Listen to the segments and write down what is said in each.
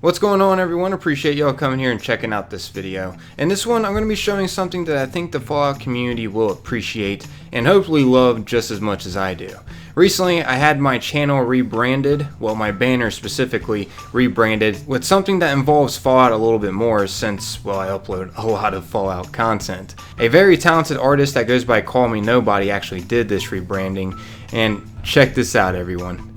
What's going on, everyone? Appreciate y'all coming here and checking out this video. In this one, I'm going to be showing something that I think the Fallout community will appreciate and hopefully love just as much as I do. Recently, I had my channel rebranded, well, my banner specifically rebranded with something that involves Fallout a little bit more since, well, I upload a lot of Fallout content. A very talented artist that goes by Call Me Nobody actually did this rebranding, and check this out, everyone.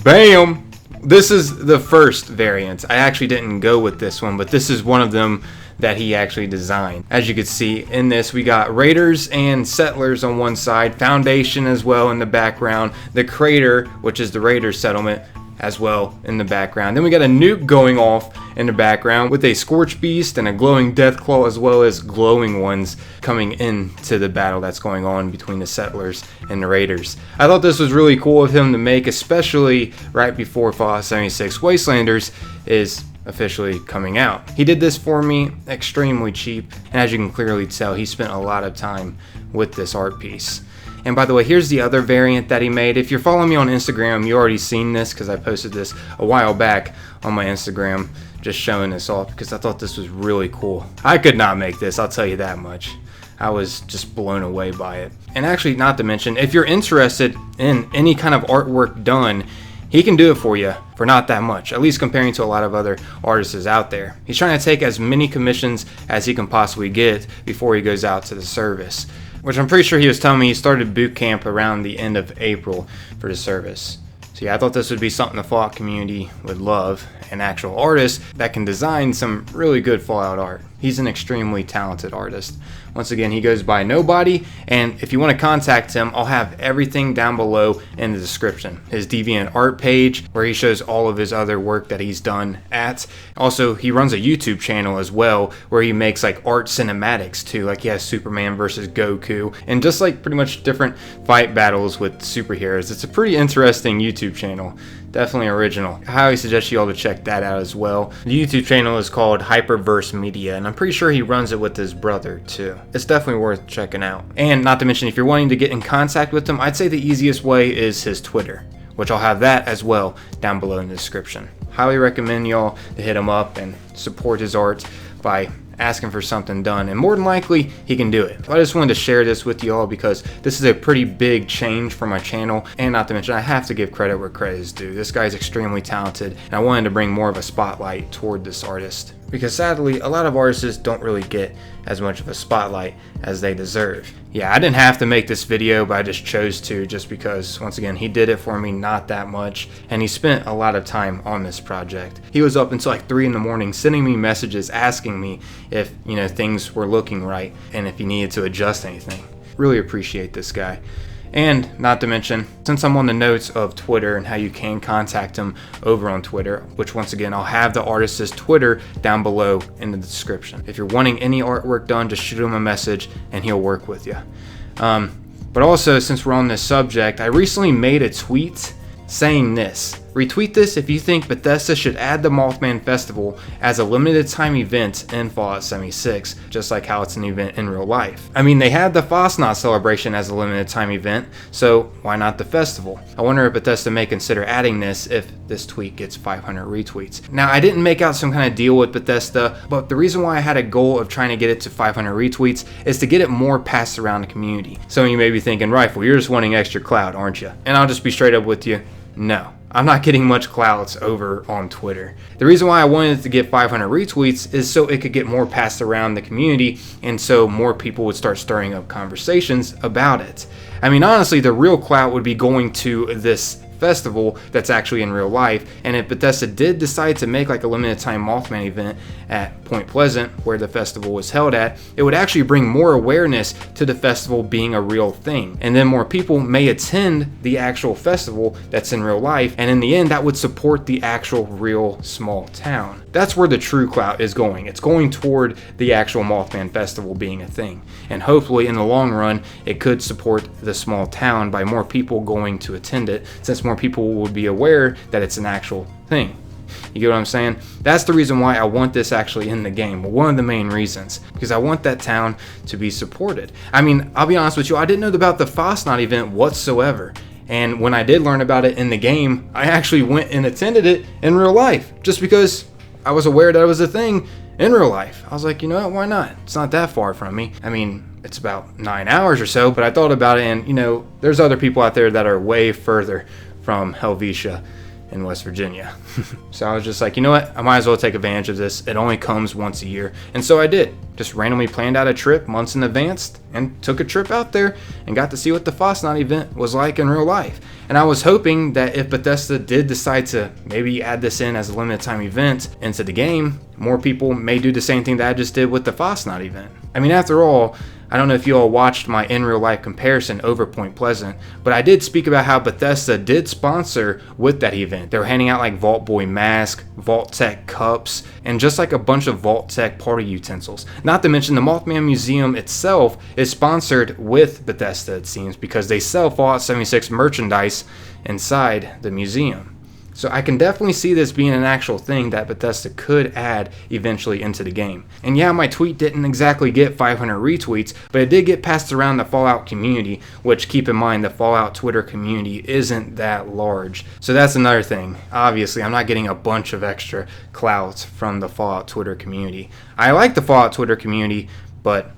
Bam! This is the first variant. I actually didn't go with this one, but this is one of them that he actually designed. As you can see in this, we got raiders and settlers on one side, Foundation as well in the background, the crater, which is the raiders settlement, as well in the background. Then we got a nuke going off in the background with a scorch beast and a glowing death claw, as well as glowing ones coming into the battle that's going on between the settlers and the raiders. I thought this was really cool of him to make, especially right before Fallout 76 Wastelanders is officially coming out. He did this for me extremely cheap, and as you can clearly tell, he spent a lot of time with this art piece. And by the way, here's the other variant that he made. If you're following me on Instagram, you already seen this because I posted this a while back on my Instagram, just showing this off because I thought this was really cool. I could not make this, I'll tell you that much. I was just blown away by it. And actually, not to mention, if you're interested in any kind of artwork done, he can do it for you for not that much, at least comparing to a lot of other artists out there. He's trying to take as many commissions as he can possibly get before he goes out to the service, which I'm pretty sure he was telling me he started boot camp around the end of April for the service. So yeah, I thought this would be something the Fallout community would love, an actual artist that can design some really good Fallout art. He's an extremely talented artist. Once again, he goes by Nobody, and if you want to contact him, I'll have everything down below in the description. His Deviant art page, where he shows all of his other work that he's done at. Also, he runs a YouTube channel as well, where he makes like art cinematics too, like he has Superman versus Goku, and just like pretty much different fight battles with superheroes. It's a pretty interesting YouTube channel. Definitely original. I highly suggest you all to check that out as well. The YouTube channel is called Hyperverse Media, and I'm pretty sure he runs it with his brother too. It's definitely worth checking out. And not to mention, if you're wanting to get in contact with him, I'd say the easiest way is his Twitter, which I'll have that as well down below in the description. Highly recommend y'all to hit him up and support his art by asking for something done, and more than likely he can do it. I just wanted to share this with you all because this is a pretty big change for my channel, and not to mention I have to give credit where credit is due. This guy's extremely talented, and I wanted to bring more of a spotlight toward this artist because sadly a lot of artists don't really get as much of a spotlight as they deserve. Yeah, I didn't have to make this video, but I just chose to, just because once again he did it for me not that much, and he spent a lot of time on this project. He was up until like 3 in the morning sending me messages asking me if things were looking right and if he needed to adjust anything. Really appreciate this guy. And not to mention, since I'm on the notes of Twitter and how you can contact him over on Twitter, which once again, I'll have the artist's Twitter down below in the description. If you're wanting any artwork done, just shoot him a message and he'll work with you. But also, since we're on this subject, I recently made a tweet saying this. Retweet this if you think Bethesda should add the Mothman Festival as a limited time event in Fallout 76, just like how it's an event in real life. I mean, they had the Fosnot celebration as a limited time event, so why not the festival? I wonder if Bethesda may consider adding this if this tweet gets 500 retweets. Now, I didn't make out some kind of deal with Bethesda, but the reason why I had a goal of trying to get it to 500 retweets is to get it more passed around the community. Some of you may be thinking, Rifle, you're just wanting extra clout, aren't you? And I'll just be straight up with you. No, I'm not getting much clout over on Twitter. The reason why I wanted to get 500 retweets is so it could get more passed around the community, and so more people would start stirring up conversations about it. I mean, honestly, the real clout would be going to this festival that's actually in real life, and if Bethesda did decide to make like a limited time Mothman event at Point Pleasant, where the festival was held at, it would actually bring more awareness to the festival being a real thing, and then more people may attend the actual festival that's in real life, and in the end that would support the actual real small town. That's where the true clout is going. It's going toward the actual Mothman Festival being a thing, and hopefully in the long run it could support the small town by more people going to attend it, since more people would be aware that it's an actual thing. You get what I'm saying? That's the reason why I want this actually in the game. One of the main reasons, because I want that town to be supported. I mean, I'll be honest with you, I didn't know about the Fosnot event whatsoever. And when I did learn about it in the game, I actually went and attended it in real life just because I was aware that it was a thing in real life. I was like, you know what, why not? It's not that far from me. I mean, it's about 9 hours or so, but I thought about it, and you know, there's other people out there that are way further from Helvetia in West Virginia. So I was just like, you know what, I might as well take advantage of this. It only comes once a year. And so I did. Just randomly planned out a trip months in advance and took a trip out there and got to see what the Fosnot event was like in real life. And I was hoping that if Bethesda did decide to maybe add this in as a limited time event into the game, more people may do the same thing that I just did with the Fosnot event. I mean, after all, I don't know if you all watched my in real life comparison over Point Pleasant, but I did speak about how Bethesda did sponsor with that event. They were handing out like Vault Boy mask, Vault Tech cups, and just like a bunch of Vault Tech party utensils. Not to mention the Mothman Museum itself is sponsored with Bethesda, it seems, because they sell Fallout 76 merchandise inside the museum. So I can definitely see this being an actual thing that Bethesda could add eventually into the game. And yeah, my tweet didn't exactly get 500 retweets, but it did get passed around the Fallout community, which, keep in mind, the Fallout Twitter community isn't that large. So that's another thing. Obviously, I'm not getting a bunch of extra clout from the Fallout Twitter community. I like the Fallout Twitter community, but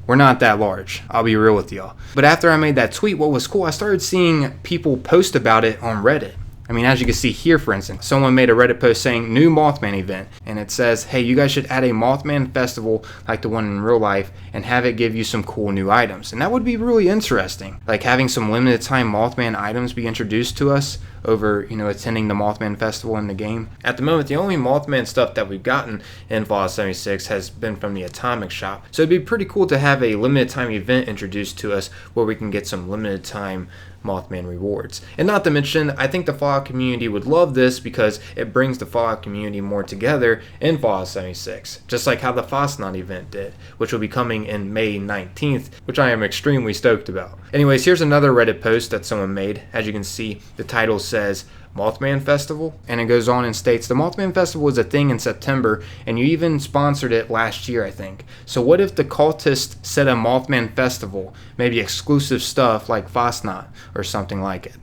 we're not that large. I'll be real with y'all. But after I made that tweet, what was cool, I started seeing people post about it on Reddit. I mean, as you can see here, for instance, someone made a Reddit post saying new Mothman event, and it says, hey, you guys should add a Mothman festival like the one in real life and have it give you some cool new items. And that would be really interesting, like having some limited time Mothman items be introduced to us over, you know, attending the Mothman festival in the game. At the moment, the only Mothman stuff that we've gotten in Fallout 76 has been from the Atomic Shop. So it'd be pretty cool to have a limited time event introduced to us where we can get some limited time Mothman rewards. And not to mention, I think the Fallout community would love this because it brings the Fallout community more together in Fallout 76, just like how the Fosnot event did, which will be coming in May 19th, which I am extremely stoked about. Anyways, here's another Reddit post that someone made. As you can see, the title says Mothman Festival, and it goes on and states the Mothman Festival is a thing in September, and you even sponsored it last year, I think. So what if the cultists set a Mothman Festival, maybe exclusive stuff like Fosnot or something like it?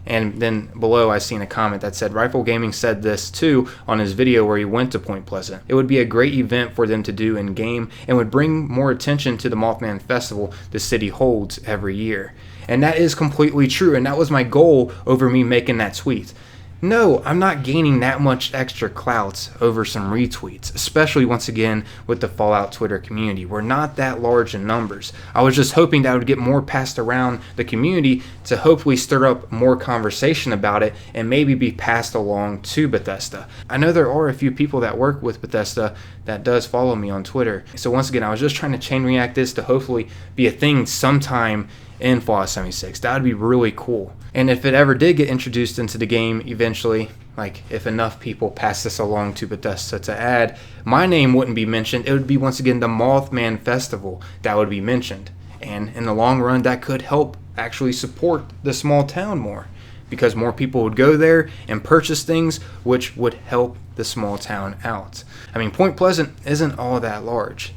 And then below I seen a comment that said Rifle Gaming said this too on his video where he went to Point Pleasant. It would be a great event for them to do in game and would bring more attention to the Mothman Festival the city holds every year. And that is completely true, and that was my goal over me making that tweet. No, I'm not gaining that much extra clout over some retweets, especially once again with the Fallout Twitter community. We're not that large in numbers. I was just hoping that I would get more passed around the community to hopefully stir up more conversation about it and maybe be passed along to Bethesda. I know there are a few people that work with Bethesda that does follow me on Twitter. So once again, I was just trying to chain react this to hopefully be a thing sometime in Fallout 76. That would be really cool. And if it ever did get introduced into the game eventually, like if enough people pass this along to Bethesda to add, my name wouldn't be mentioned. It would be once again the Mothman Festival that would be mentioned. And in the long run, that could help actually support the small town more, because more people would go there and purchase things, which would help the small town out. I mean, Point Pleasant isn't all that large.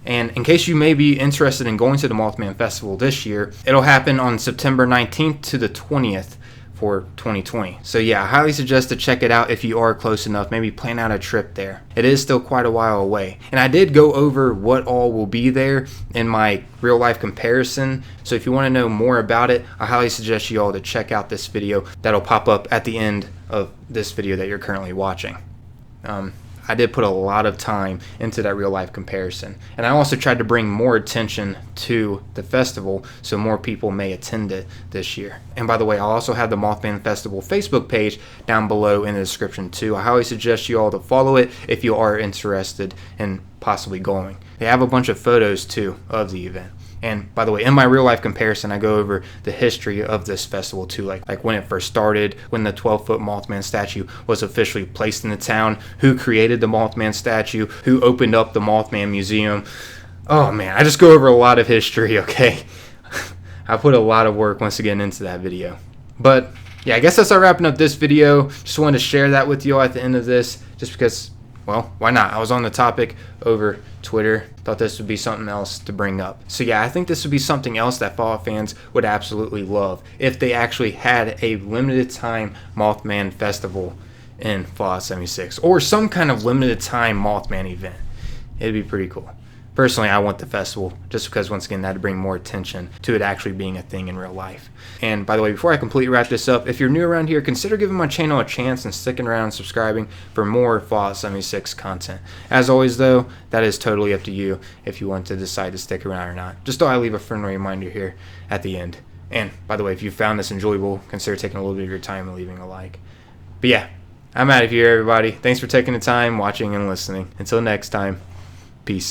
And in case you may be interested in going to the Mothman Festival this year, it'll happen on September 19th to the 20th for 2020. So yeah, I highly suggest to check it out if you are close enough. Maybe plan out a trip there. It is still quite a while away. And I did go over what all will be there in my real life comparison. So if you want to know more about it, I highly suggest you all to check out this video that'll pop up at the end of this video that you're currently watching. I did put a lot of time into that real life comparison. And I also tried to bring more attention to the festival so more people may attend it this year. And by the way, I'll also have the Mothman Festival Facebook page down below in the description too. I highly suggest you all to follow it if you are interested in possibly going. They have a bunch of photos too of the event. And by the way, in my real life comparison, I go over the history of this festival too, like when it first started, when the 12-foot Mothman statue was officially placed in the town, who created the Mothman statue, who opened up the Mothman Museum. Oh man, I just go over a lot of history, okay? I put a lot of work once again into that video. But yeah, I guess that's all wrapping up this video. Just wanted to share that with you all at the end of this, just because, well, why not? I was on the topic over Twitter. Thought this would be something else to bring up. So yeah, I think this would be something else that Fallout fans would absolutely love if they actually had a limited time Mothman festival in Fallout 76, or some kind of limited time Mothman event. It'd be pretty cool. Personally, I want the festival just because, once again, that'd bring more attention to it actually being a thing in real life. And by the way, before I completely wrap this up, if you're new around here, consider giving my channel a chance and sticking around and subscribing for more Fallout 76 content. As always, though, that is totally up to you if you want to decide to stick around or not. Just thought I'd leave a friendly reminder here at the end. And by the way, if you found this enjoyable, consider taking a little bit of your time and leaving a like. But yeah, I'm out of here, everybody. Thanks for taking the time, watching, and listening. Until next time, peace.